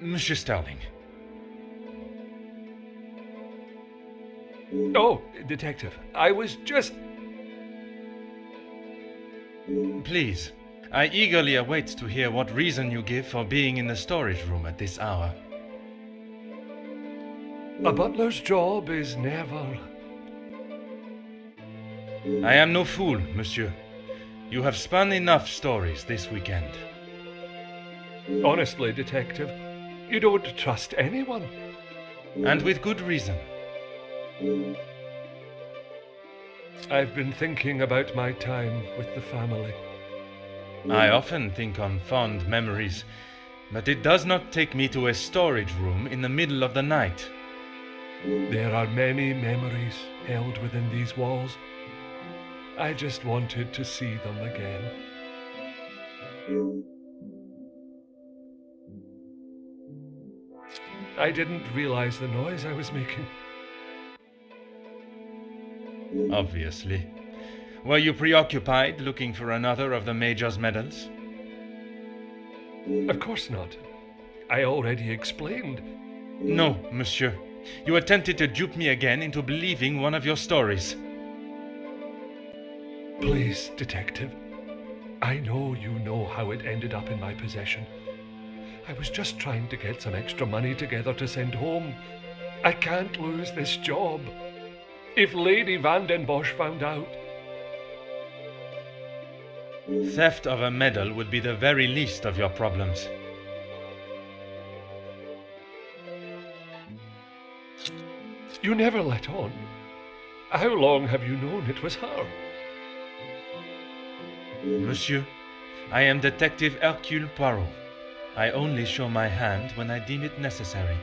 Monsieur Starling. Oh, Detective, I was just... Please, I eagerly await to hear what reason you give for being in the storage room at this hour. A butler's job is never... I am no fool, monsieur. You have spun enough stories this weekend. Honestly, Detective, you don't trust anyone. And with good reason. I've been thinking about my time with the family. I often think on fond memories, but it does not take me to a storage room in the middle of the night. There are many memories held within these walls. I just wanted to see them again. I didn't realize the noise I was making. Obviously. Were you preoccupied looking for another of the Major's medals? Of course not. I already explained. No, monsieur. You attempted to dupe me again into believing one of your stories. Please, Detective. I know you know how it ended up in my possession. I was just trying to get some extra money together to send home. I can't lose this job. If Lady Van den Bosch found out... Theft of a medal would be the very least of your problems. You never let on. How long have you known it was her? Monsieur, I am Detective Hercule Poirot. I only show my hand when I deem it necessary.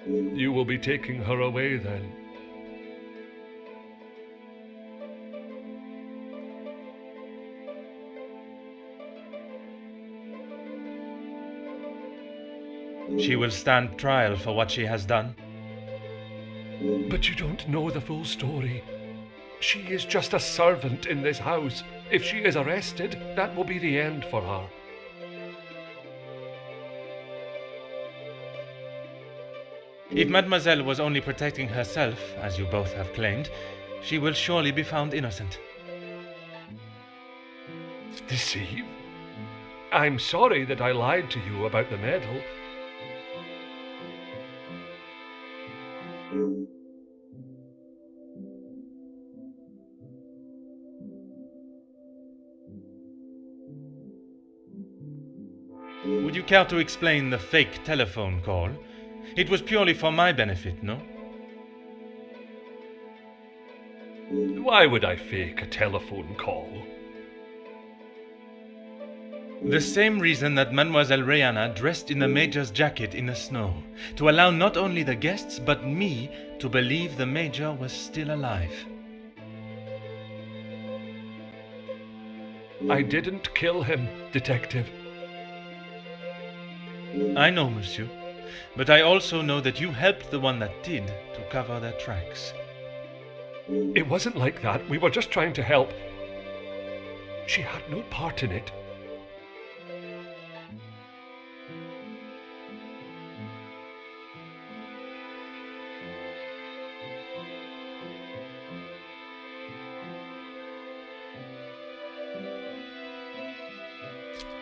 You will be taking her away then. She will stand trial for what she has done. But you don't know the full story. She is just a servant in this house. If she is arrested, that will be the end for her. If Mademoiselle was only protecting herself, as you both have claimed, she will surely be found innocent. Deceive? I'm sorry that I lied to you about the medal. Would you care to explain the fake telephone call? It was purely for my benefit, no? Why would I fake a telephone call? The same reason that Mademoiselle Rihanna dressed in the Major's jacket in the snow, to allow not only the guests but me to believe the Major was still alive. I didn't kill him, Detective. I know, monsieur, but I also know that you helped the one that did to cover their tracks. It wasn't like that. We were just trying to help. She had no part in it.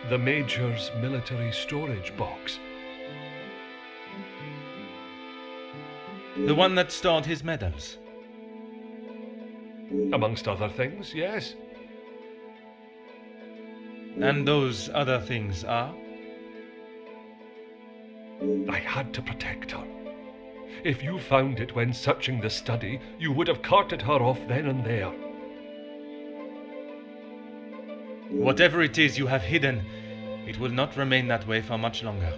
The Major's military storage box. The one that stored his medals. Amongst other things, yes. And those other things are? I had to protect her. If you found it when searching the study, you would have carted her off then and there. Whatever it is you have hidden, it will not remain that way for much longer.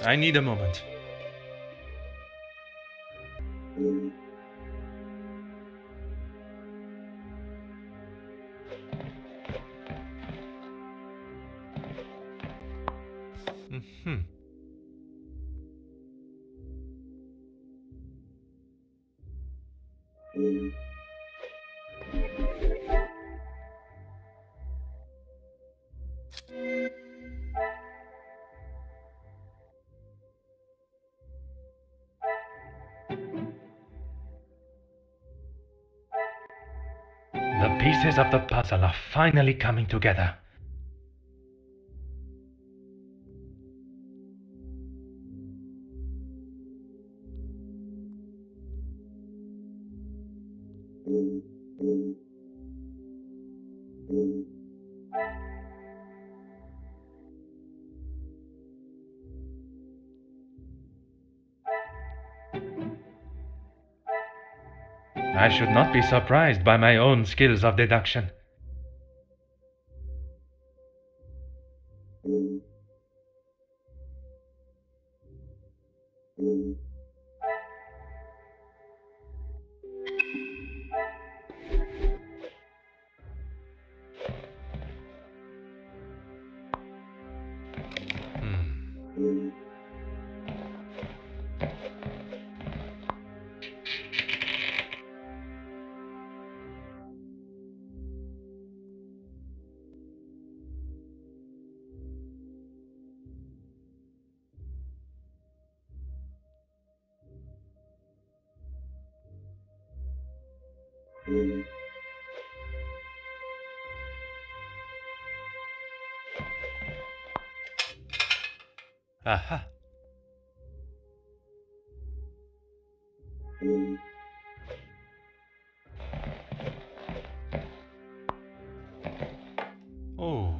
I need a moment. The pieces of the puzzle are finally coming together. I should not be surprised by my own skills of deduction. Aha. Oh.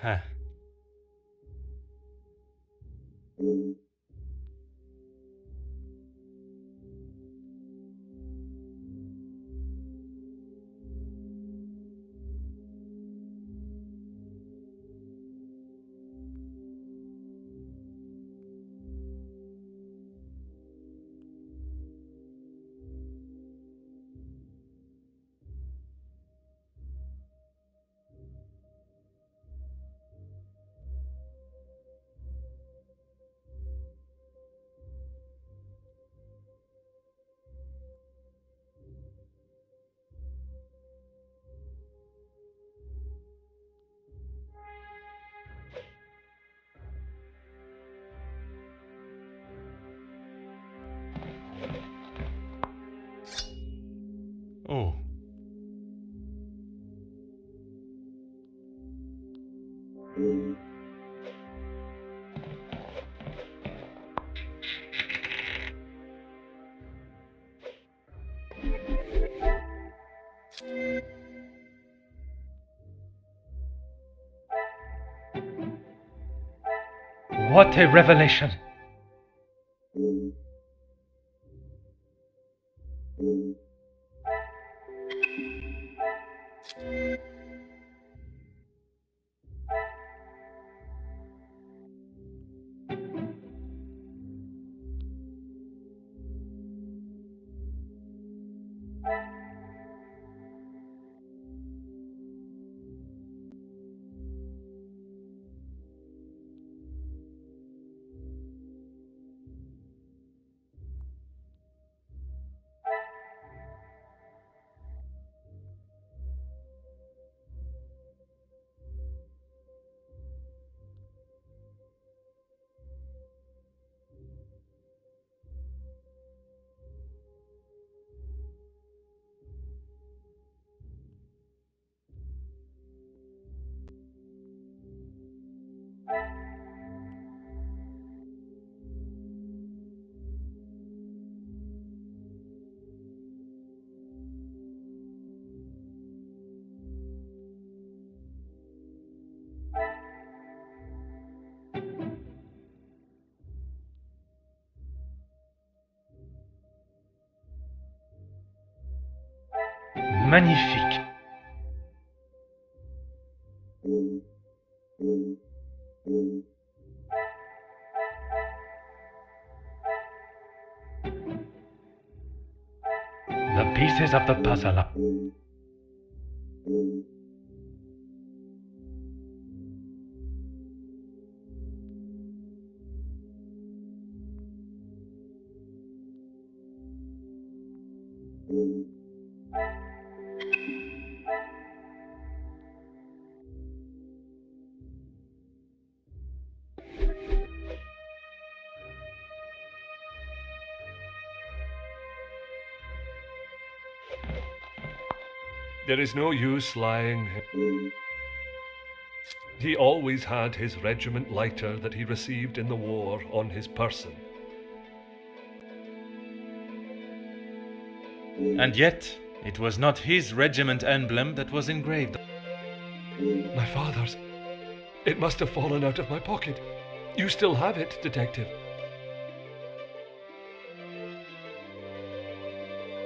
Huh. Oh. What a revelation! Magnifique! The pieces of the puzzle. There is no use lying. He always had his regiment lighter that he received in the war on his person. And yet, it was not his regiment emblem that was engraved. My father's. It must have fallen out of my pocket. You still have it, Detective.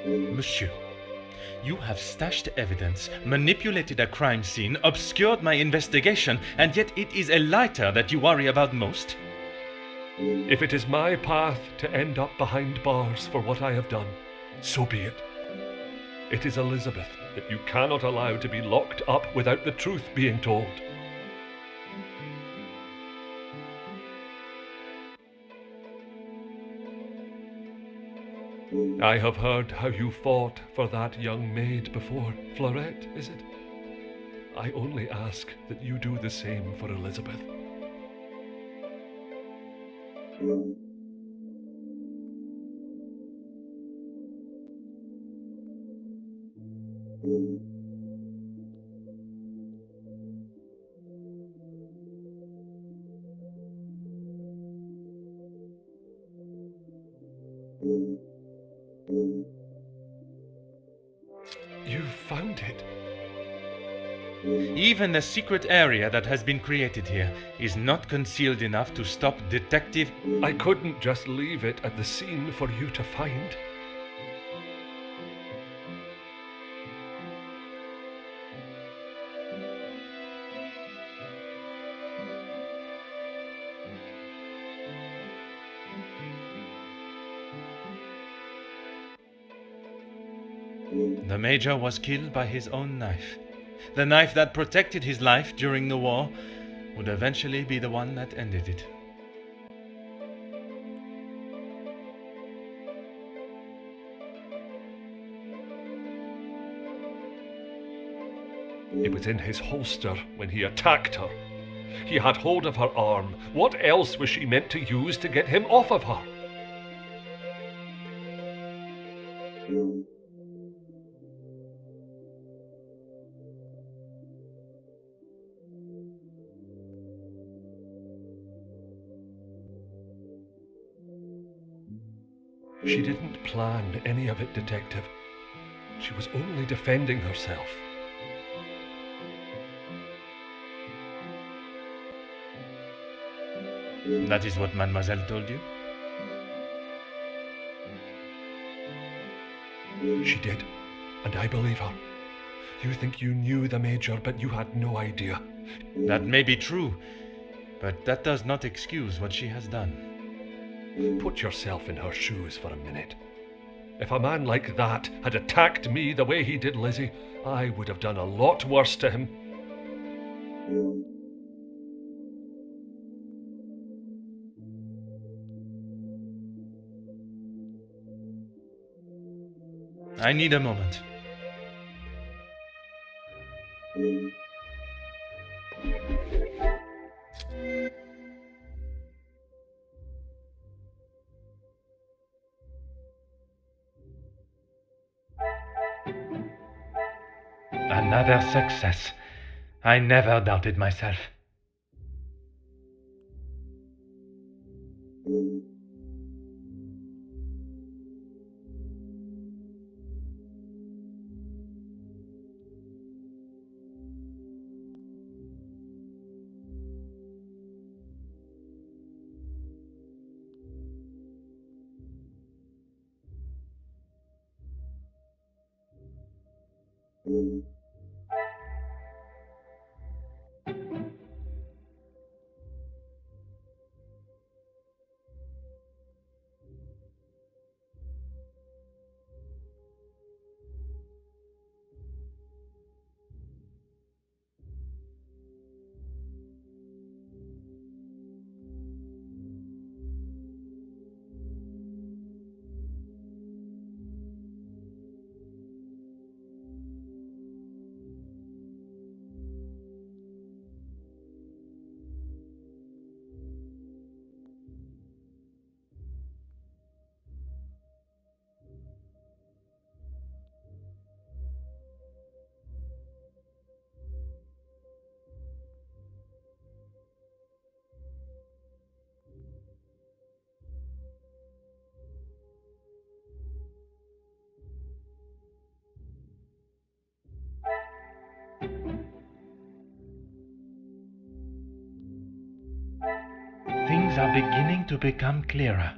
Monsieur, you have stashed evidence, manipulated a crime scene, obscured my investigation, and yet it is a lighter that you worry about most? If it is my path to end up behind bars for what I have done, so be it. It is Elizabeth that you cannot allow to be locked up without the truth being told. I have heard how you fought for that young maid before. Fleurette, is it? I only ask that you do the same for Elizabeth. You found it. Even the secret area that has been created here is not concealed enough to stop Detective... I couldn't just leave it at the scene for you to find. The Major was killed by his own knife. The knife that protected his life during the war would eventually be the one that ended it. It was in his holster when he attacked her. He had hold of her arm. What else was she meant to use to get him off of her? She didn't plan any of it, Detective. She was only defending herself. That is what Mademoiselle told you? She did, and I believe her. You think you knew the Major, but you had no idea. That may be true, but that does not excuse what she has done. Put yourself in her shoes for a minute. If a man like that had attacked me the way he did Lizzie, I would have done a lot worse to him. I need a moment. Another success. I never doubted myself. Things are beginning to become clearer.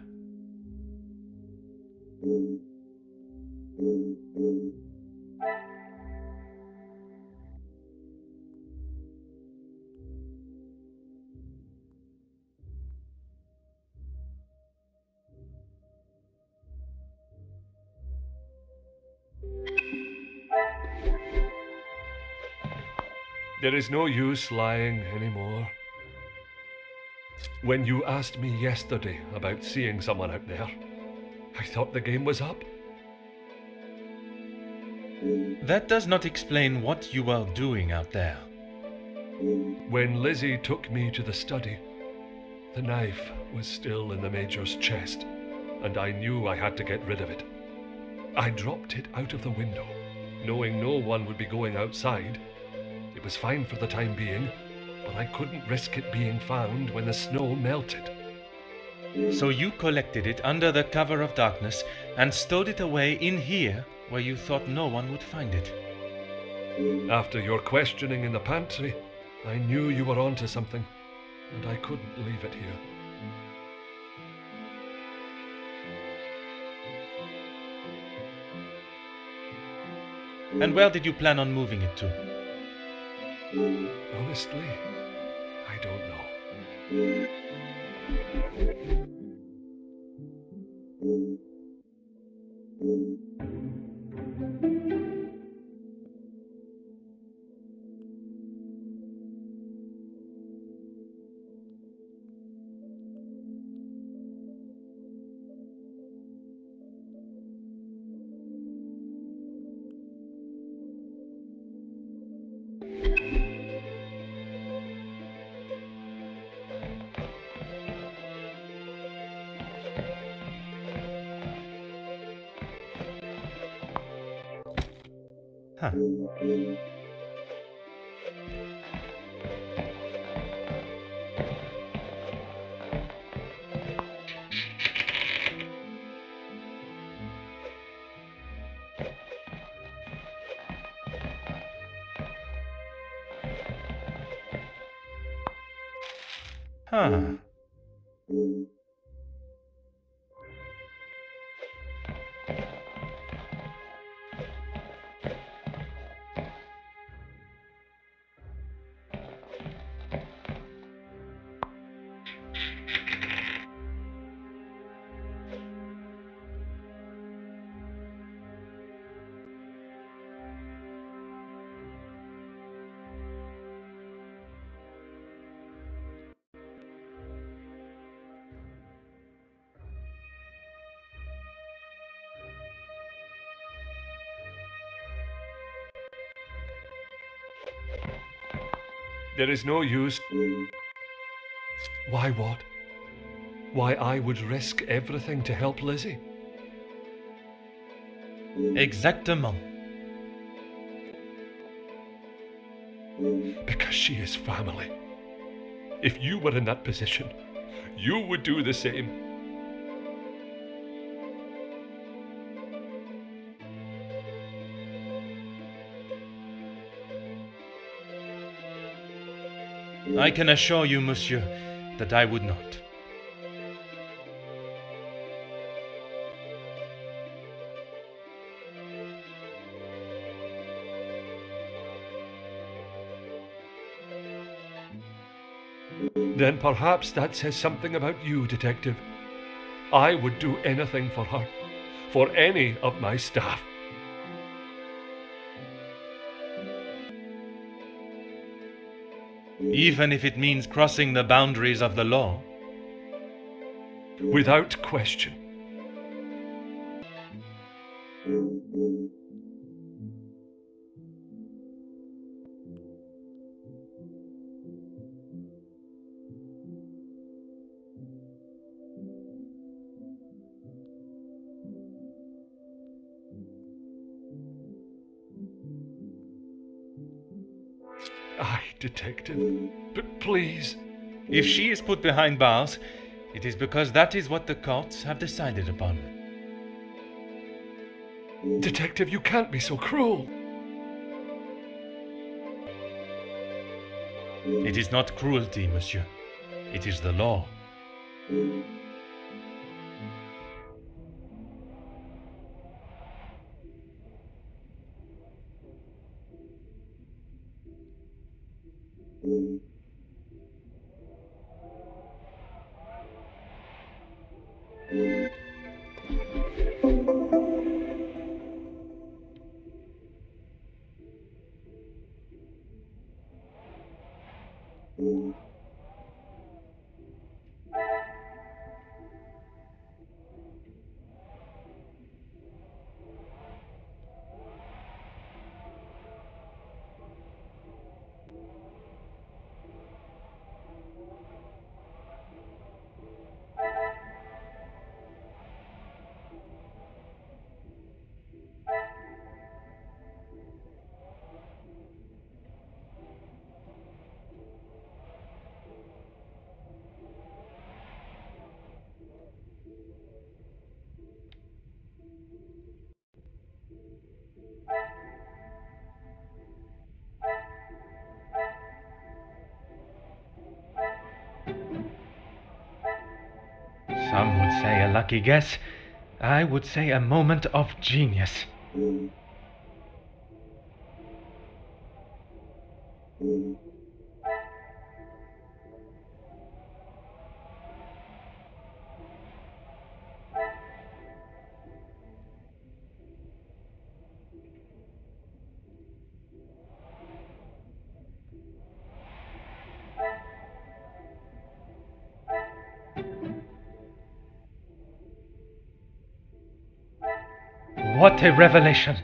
There is no use lying anymore. When you asked me yesterday about seeing someone out there, I thought the game was up. That does not explain what you are doing out there. When Lizzie took me to the study, the knife was still in the Major's chest, and I knew I had to get rid of it. I dropped it out of the window, knowing no one would be going outside. It was fine for the time being, but I couldn't risk it being found when the snow melted. So you collected it under the cover of darkness and stowed it away in here where you thought no one would find it. After your questioning in the pantry, I knew you were onto something, and I couldn't leave it here. And where did you plan on moving it to? Honestly, I don't know. Huh. Huh. There is no use. Why what? Why I would risk everything to help Lizzie? Exactement. Because she is family. If you were in that position, you would do the same. I can assure you, monsieur, that I would not. Then perhaps that says something about you, Detective. I would do anything for her, for any of my staff. Even if it means crossing the boundaries of the law? Without question. Aye, Detective, but please. If she is put behind bars, it is because that is what the courts have decided upon. Detective, you can't be so cruel. It is not cruelty, monsieur. It is the law. Some would say a lucky guess. I would say a moment of genius. What a revelation!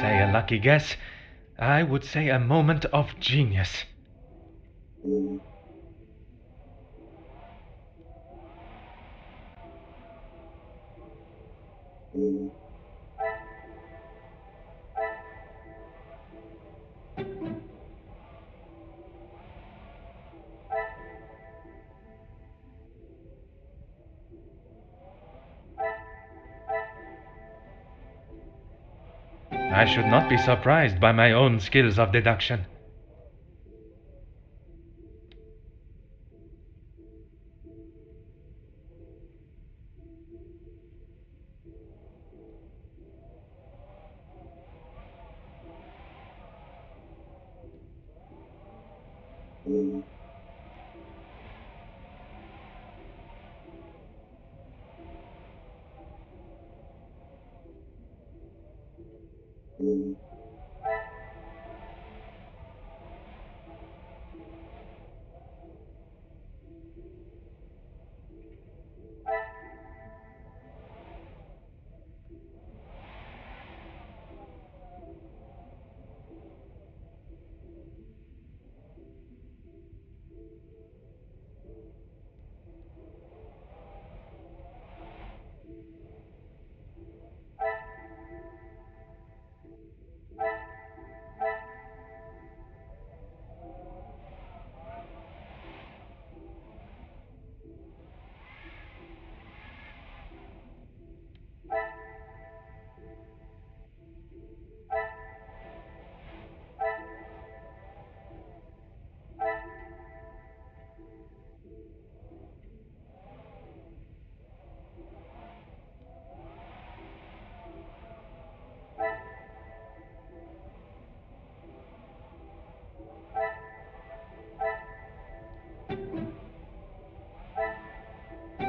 say a lucky guess. I would say a moment of genius. I should not be surprised by my own skills of deduction.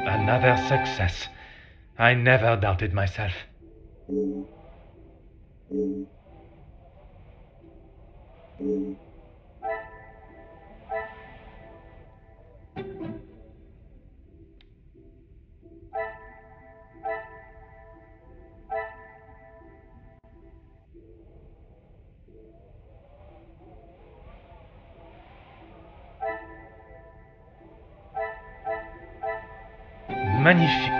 Another success. I never doubted myself. Magnifique.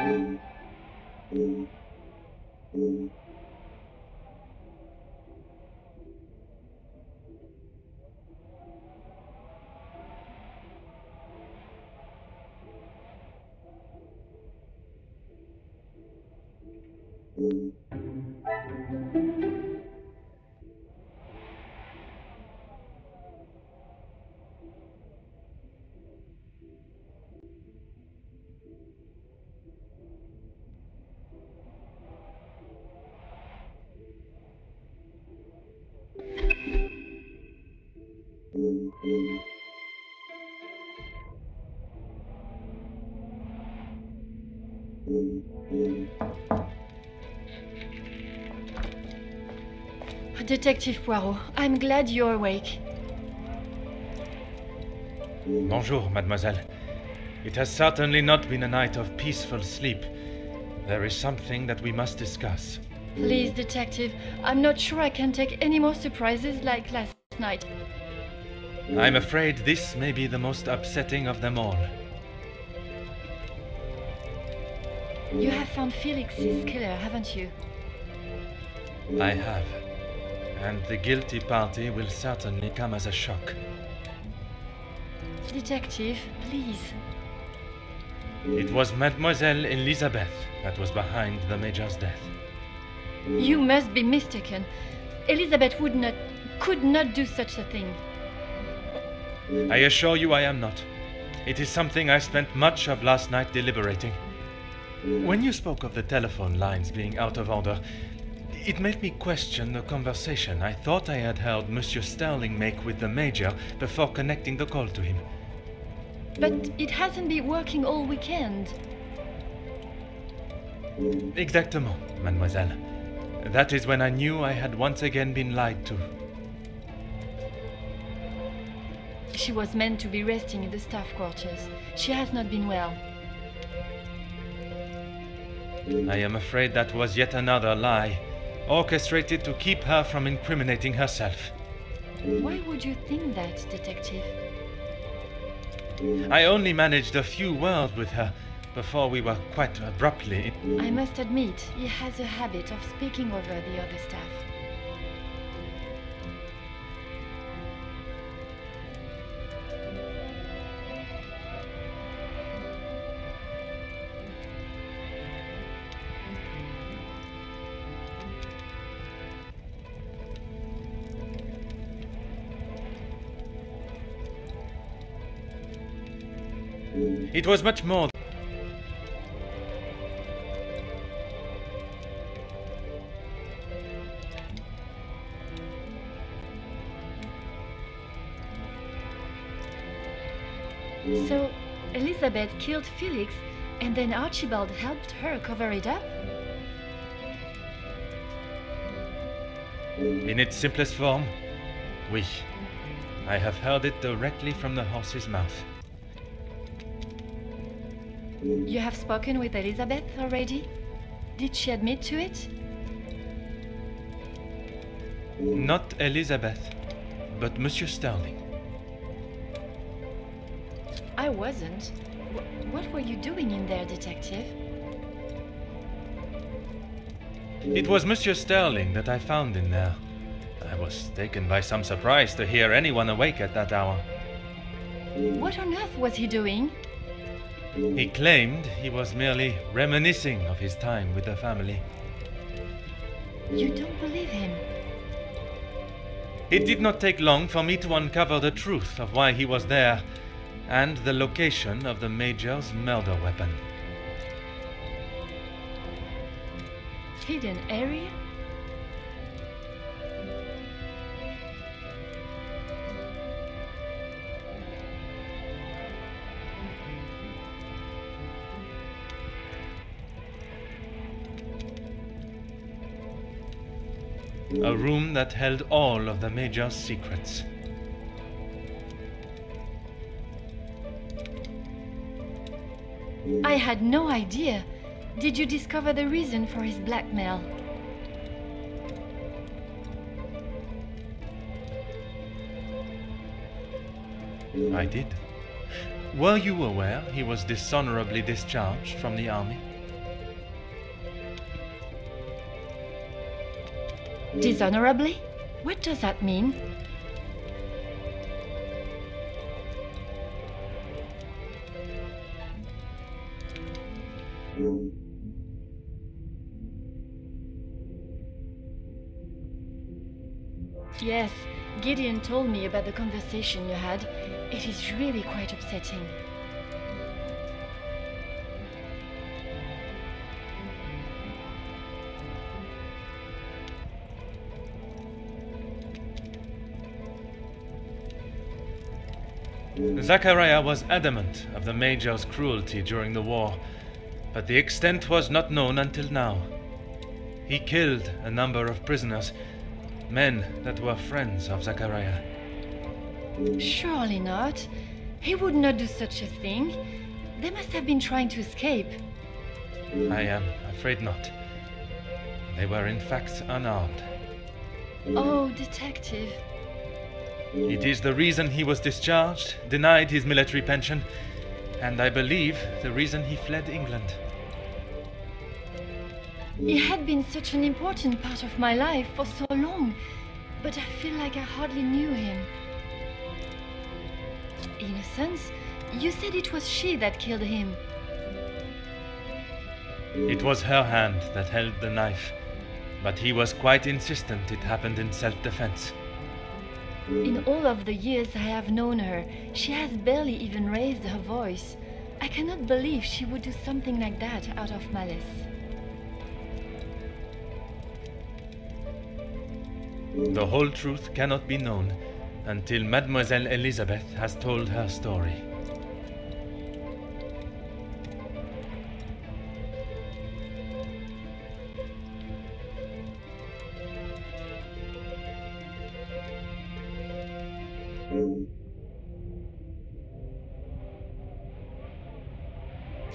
Detective Poirot, I'm glad you're awake. Bonjour, mademoiselle. It has certainly not been a night of peaceful sleep. There is something that we must discuss. Please, detective, I'm not sure I can take any more surprises like last night. I'm afraid this may be the most upsetting of them all. You have found Felix's killer, haven't you? I have. And the guilty party will certainly come as a shock. Detective, please. It was Mademoiselle Elizabeth that was behind the Major's death. You must be mistaken. Elizabeth could not do such a thing. I assure you I am not. It is something I spent much of last night deliberating. When you spoke of the telephone lines being out of order, it made me question the conversation I thought I had heard Monsieur Sterling make with the Major before connecting the call to him. But it hasn't been working all weekend. Exactement, mademoiselle. That is when I knew I had once again been lied to. She was meant to be resting in the staff quarters. She has not been well. I am afraid that was yet another lie. orchestrated to keep her from incriminating herself. Why would you think that, Detective? I only managed a few words with her before we were quite abruptly. I must admit, he has a habit of speaking over the other staff. It was much more. So, Elizabeth killed Felix, and then Archibald helped her cover it up? In its simplest form, oui. I have heard it directly from the horse's mouth. You have spoken with Elizabeth already? Did she admit to it? Not Elizabeth, but Monsieur Sterling. I wasn't. What were you doing in there, Detective? It was Monsieur Sterling that I found in there. I was taken by some surprise to hear anyone awake at that hour. What on earth was he doing? He claimed he was merely reminiscing of his time with the family. You don't believe him? It did not take long for me to uncover the truth of why he was there and the location of the Major's murder weapon. Hidden area? A room that held all of the Major's secrets. I had no idea. Did you discover the reason for his blackmail? I did. Were you aware he was dishonorably discharged from the army? Dishonorably? What does that mean? Yes, Gideon told me about the conversation you had. It is really quite upsetting. Zachariah was adamant of the Major's cruelty during the war, but the extent was not known until now. He killed a number of prisoners, men that were friends of Zachariah. Surely not. He would not do such a thing. They must have been trying to escape. I am afraid not. They were in fact unarmed. Oh, Detective. It is the reason he was discharged, denied his military pension, and I believe the reason he fled England. He had been such an important part of my life for so long, but I feel like I hardly knew him. In a sense, you said it was she that killed him. It was her hand that held the knife, but he was quite insistent it happened in self-defense. In all of the years I have known her, she has barely even raised her voice. I cannot believe she would do something like that out of malice. The whole truth cannot be known until Mademoiselle Elizabeth has told her story.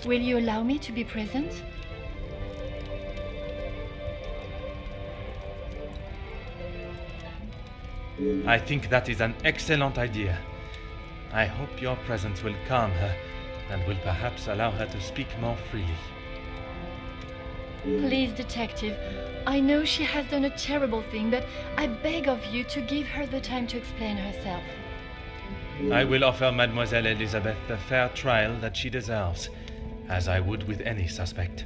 Will you allow me to be present? I think that is an excellent idea. I hope your presence will calm her and will perhaps allow her to speak more freely. Please, Detective, I know she has done a terrible thing, but I beg of you to give her the time to explain herself. I will offer Mademoiselle Elizabeth the fair trial that she deserves, as I would with any suspect.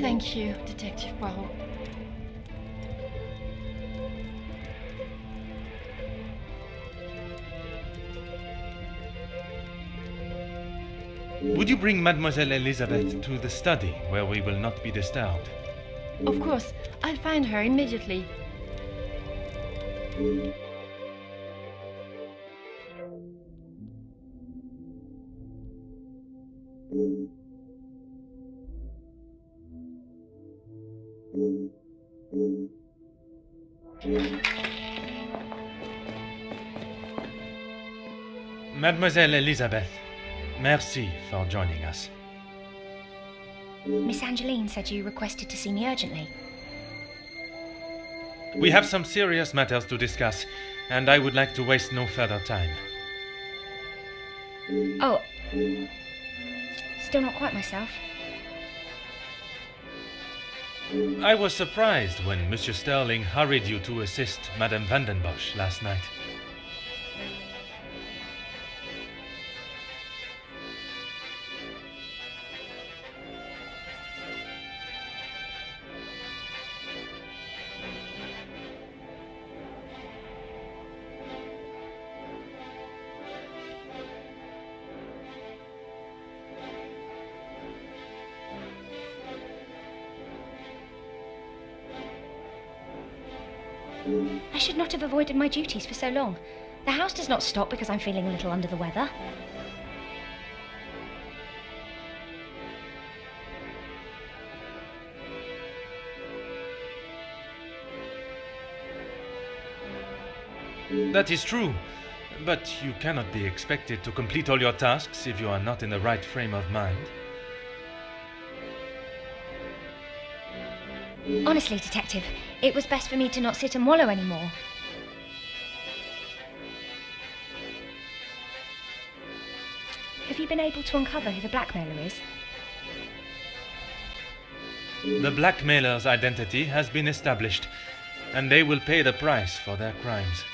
Thank you, Detective Poirot. Would you bring Mademoiselle Elizabeth to the study, where we will not be disturbed? Of course, I'll find her immediately. Mademoiselle Elizabeth, merci for joining us. Miss Angeline said you requested to see me urgently. We have some serious matters to discuss, and I would like to waste no further time. Oh, still not quite myself. I was surprised when Monsieur Sterling hurried you to assist Madame Vandenbosch last night. I should not have avoided my duties for so long. The house does not stop because I'm feeling a little under the weather. That is true, but you cannot be expected to complete all your tasks if you are not in the right frame of mind. Honestly, Detective, it was best for me to not sit and wallow anymore. Have you been able to uncover who the blackmailer is? The blackmailer's identity has been established, and they will pay the price for their crimes.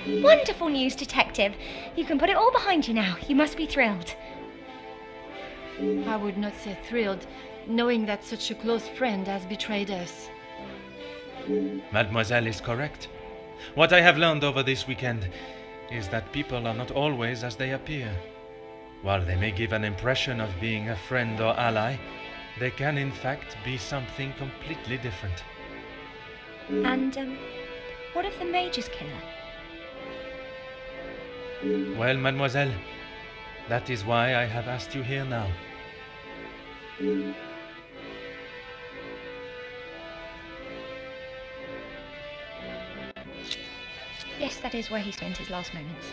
Wonderful news, Detective! You can put it all behind you now. You must be thrilled. I would not say thrilled, knowing that such a close friend has betrayed us. Mademoiselle is correct. What I have learned over this weekend is that people are not always as they appear. While they may give an impression of being a friend or ally, they can in fact be something completely different. And, what of the Major's killer? Well, mademoiselle, that is why I have asked you here now. Yes, that is where he spent his last moments.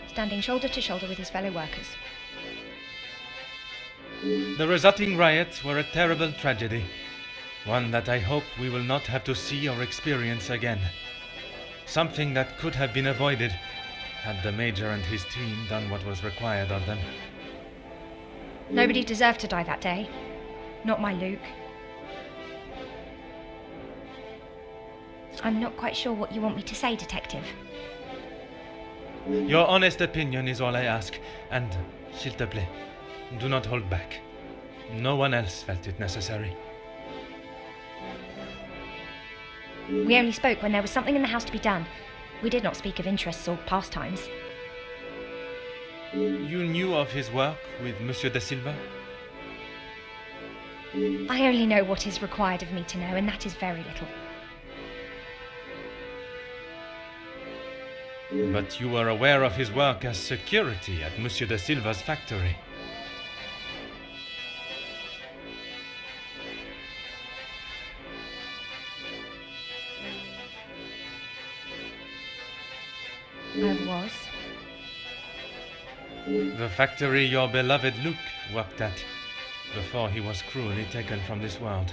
Standing shoulder to shoulder with his fellow workers. The resulting riots were a terrible tragedy, one that I hope we will not have to see or experience again. Something that could have been avoided had the Major and his team done what was required of them. Nobody deserved to die that day. Not my Luke. I'm not quite sure what you want me to say, Detective. Your honest opinion is all I ask, and, s'il te plaît, do not hold back. No one else felt it necessary. We only spoke when there was something in the house to be done. We did not speak of interests or pastimes. You knew of his work with Monsieur de Silva? I only know what is required of me to know, and that is very little. But you were aware of his work as security at Monsieur de Silva's factory. I was. The factory your beloved Luke worked at before he was cruelly taken from this world.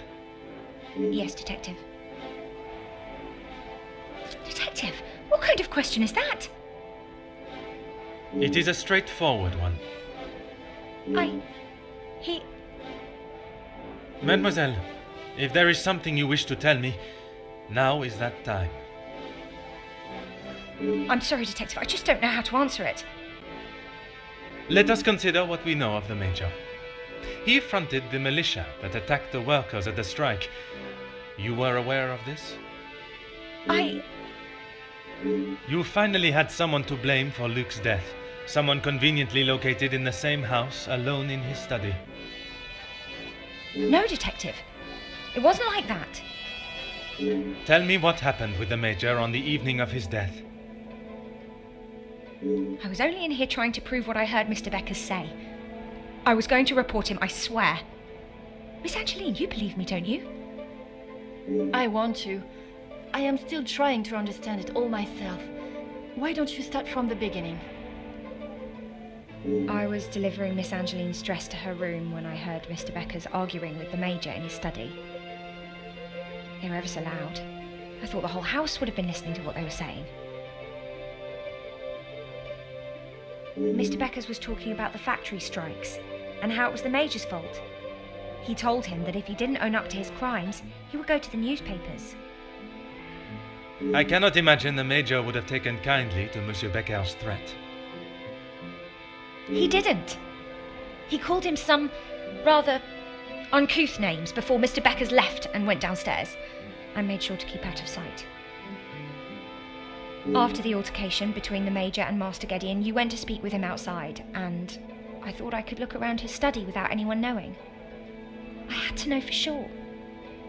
Yes, Detective. Detective, what kind of question is that? It is a straightforward one. Mademoiselle, if there is something you wish to tell me, now is that time. I'm sorry, Detective, I just don't know how to answer it. Let us consider what we know of the Major. He fronted the militia that attacked the workers at the strike. You were aware of this? You finally had someone to blame for Luke's death. Someone conveniently located in the same house, alone in his study. No, Detective. It wasn't like that. Tell me what happened with the Major on the evening of his death. I was only in here trying to prove what I heard Mr. Beckers say. I was going to report him, I swear. Miss Angeline, you believe me, don't you? I want to. I am still trying to understand it all myself. Why don't you start from the beginning? I was delivering Miss Angeline's dress to her room when I heard Mr. Beckers arguing with the Major in his study. They were ever so loud. I thought the whole house would have been listening to what they were saying. Mr. Beckers was talking about the factory strikes and how it was the Major's fault. He told him that if he didn't own up to his crimes, he would go to the newspapers. I cannot imagine the Major would have taken kindly to Monsieur Becker's threat. He didn't. He called him some rather uncouth names before Mr. Beckers left and went downstairs. I made sure to keep out of sight. After the altercation between the Major and Master Gideon, you went to speak with him outside, and I thought I could look around his study without anyone knowing. I had to know for sure.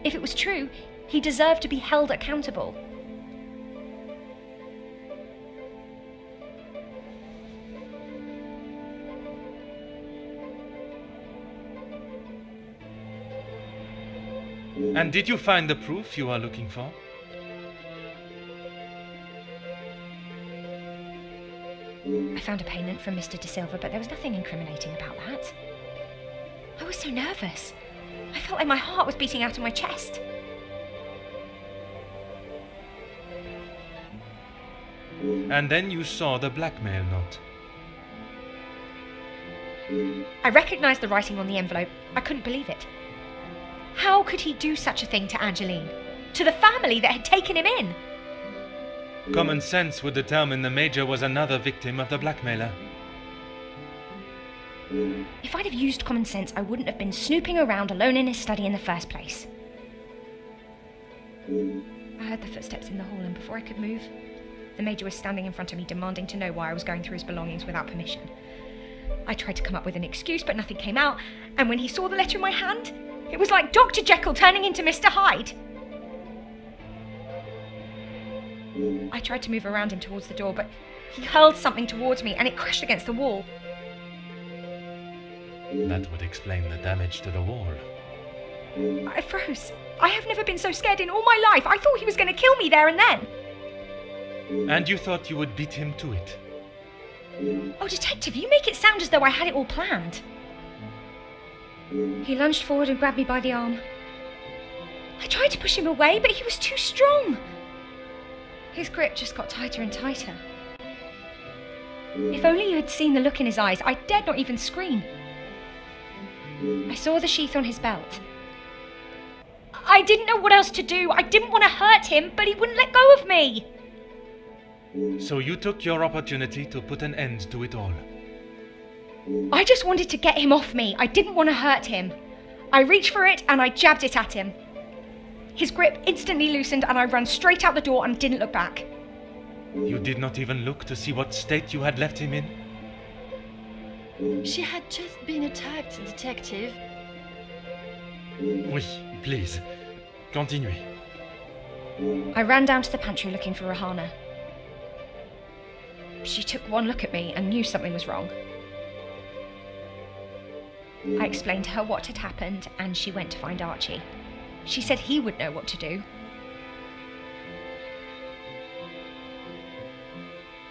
If it was true, he deserved to be held accountable. And did you find the proof you are looking for? I found a payment from Mr. De Silva, but there was nothing incriminating about that. I was so nervous. I felt like my heart was beating out of my chest. And then you saw the blackmail note. I recognised the writing on the envelope. I couldn't believe it. How could he do such a thing to Angeline? To the family that had taken him in? Common sense would determine the Major was another victim of the blackmailer. If I'd have used common sense, I wouldn't have been snooping around alone in his study in the first place. I heard the footsteps in the hall, and before I could move, the Major was standing in front of me, demanding to know why I was going through his belongings without permission. I tried to come up with an excuse, but nothing came out, and when he saw the letter in my hand, it was like Dr. Jekyll turning into Mr. Hyde. I tried to move around him towards the door, but he hurled something towards me and it crashed against the wall. That would explain the damage to the wall. I froze. I have never been so scared in all my life. I thought he was going to kill me there and then. And you thought you would beat him to it? Oh, Detective, you make it sound as though I had it all planned. He lunged forward and grabbed me by the arm. I tried to push him away, but he was too strong. His grip just got tighter and tighter. If only you had seen the look in his eyes, I dared not even scream. I saw the sheath on his belt. I didn't know what else to do. I didn't want to hurt him, but he wouldn't let go of me. So you took your opportunity to put an end to it all. I just wanted to get him off me. I didn't want to hurt him. I reached for it and I jabbed it at him. His grip instantly loosened and I ran straight out the door and didn't look back. You did not even look to see what state you had left him in? She had just been attacked, Detective. Oui, please. Continue. I ran down to the pantry looking for Rahana. She took one look at me and knew something was wrong. I explained to her what had happened and she went to find Archie. She said he would know what to do.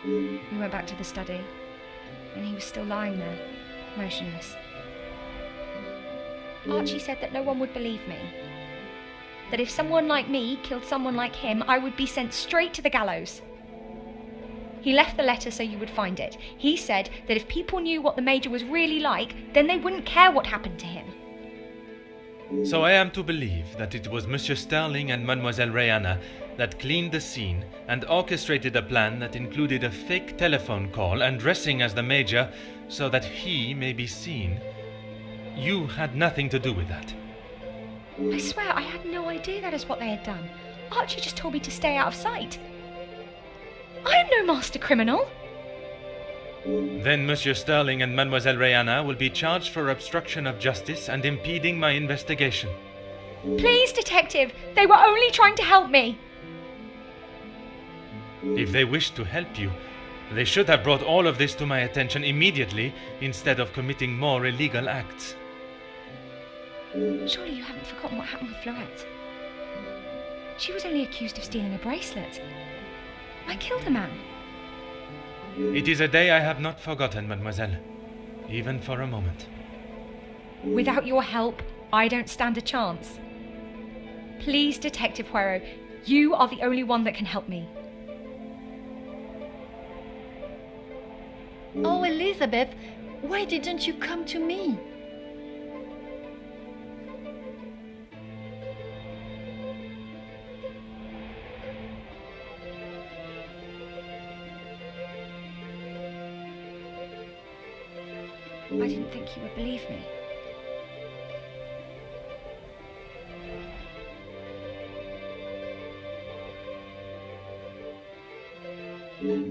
We went back to the study, and he was still lying there, motionless. Archie said that no one would believe me. That if someone like me killed someone like him, I would be sent straight to the gallows. He left the letter so you would find it. He said that if people knew what the Major was really like, then they wouldn't care what happened to him. So I am to believe that it was Monsieur Sterling and Mademoiselle Rihanna that cleaned the scene and orchestrated a plan that included a fake telephone call and dressing as the Major so that he may be seen. You had nothing to do with that. I swear I had no idea that is what they had done. Archie just told me to stay out of sight. I am no master criminal. Then Monsieur Sterling and Mademoiselle Rihanna will be charged for obstruction of justice and impeding my investigation. Please, detective, they were only trying to help me. If they wished to help you, they should have brought all of this to my attention immediately instead of committing more illegal acts. Surely you haven't forgotten what happened with Fleurette. She was only accused of stealing a bracelet. I killed a man. It is a day I have not forgotten, mademoiselle, even for a moment. Without your help, I don't stand a chance. Please, Detective Poirot, you are the only one that can help me. Oh, Elizabeth, why didn't you come to me? I didn't think you would believe me.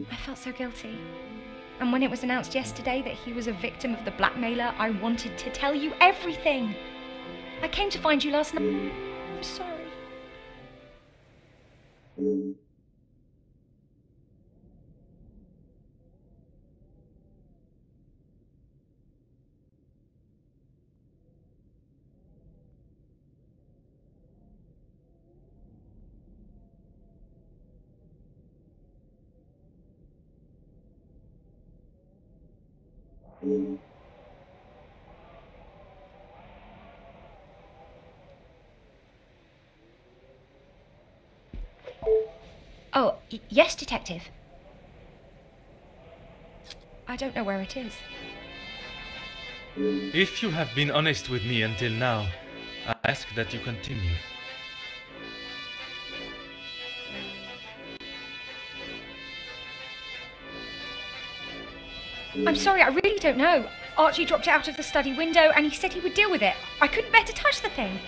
I felt so guilty. And when it was announced yesterday that he was a victim of the blackmailer, I wanted to tell you everything. I came to find you last night. I'm sorry. Oh, yes, Detective. I don't know where it is. If you have been honest with me until now, I ask that you continue. I'm sorry, I really don't know. Archie dropped it out of the study window and he said he would deal with it. I couldn't bear to touch the thing.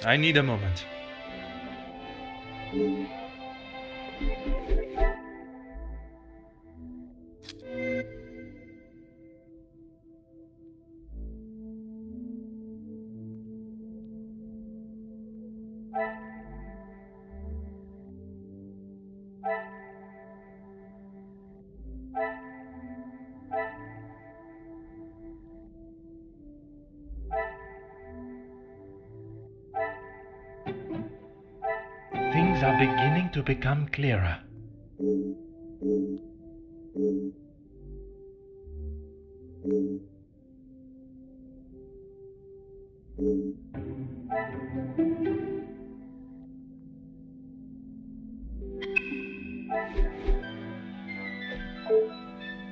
I need a moment. Things are beginning to become clearer.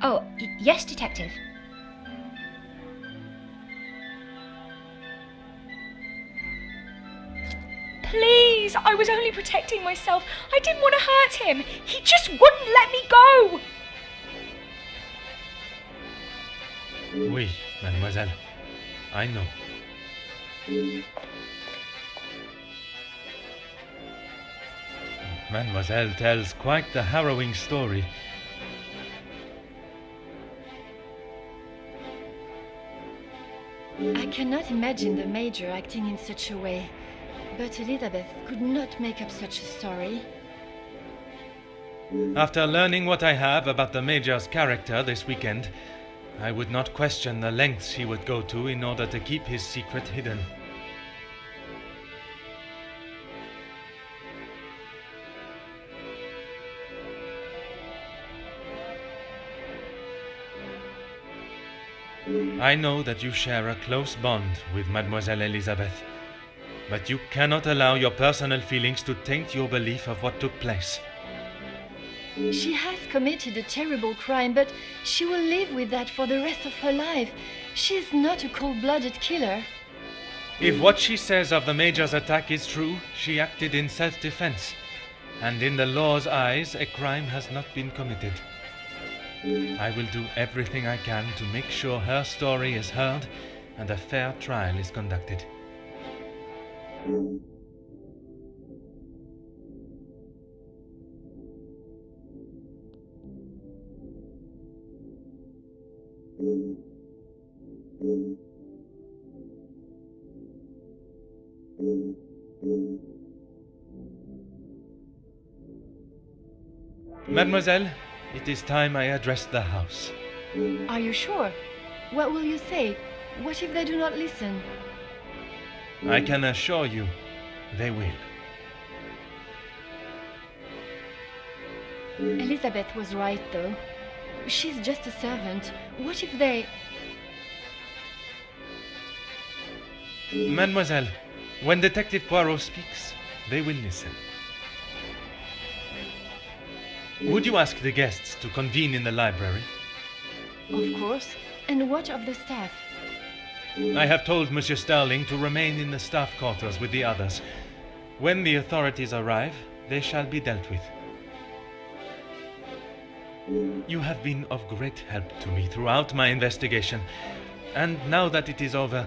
Oh, yes, Detective. Please, I was only protecting myself. I didn't want to hurt him. He just wouldn't let me go. Oui, mademoiselle. I know. Mademoiselle tells quite the harrowing story. I cannot imagine the Major acting in such a way, but Elizabeth could not make up such a story. After learning what I have about the Major's character this weekend, I would not question the lengths he would go to in order to keep his secret hidden. I know that you share a close bond with Mademoiselle Elizabeth, but you cannot allow your personal feelings to taint your belief of what took place. She has committed a terrible crime, but she will live with that for the rest of her life. She is not a cold-blooded killer. If what she says of the Major's attack is true, she acted in self-defense, and in the law's eyes, a crime has not been committed. I will do everything I can to make sure her story is heard and a fair trial is conducted. Mademoiselle, it is time I addressed the house. Are you sure? What will you say? What if they do not listen? I can assure you, they will. Elizabeth was right, though. She's just a servant. What if they... Mademoiselle, when Detective Poirot speaks, they will listen. Would you ask the guests to convene in the library? Of course. And what of the staff? I have told Monsieur Sterling to remain in the staff quarters with the others. When the authorities arrive, they shall be dealt with. You have been of great help to me throughout my investigation, and now that it is over,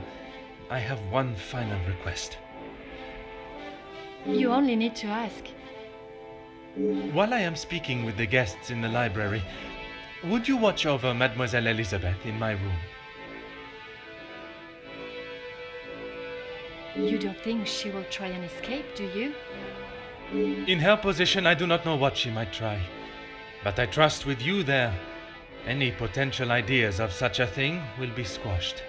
I have one final request. You only need to ask. While I am speaking with the guests in the library, would you watch over Mademoiselle Elizabeth in my room? You don't think she will try and escape, do you? In her position, I do not know what she might try. But I trust with you there, any potential ideas of such a thing will be squashed.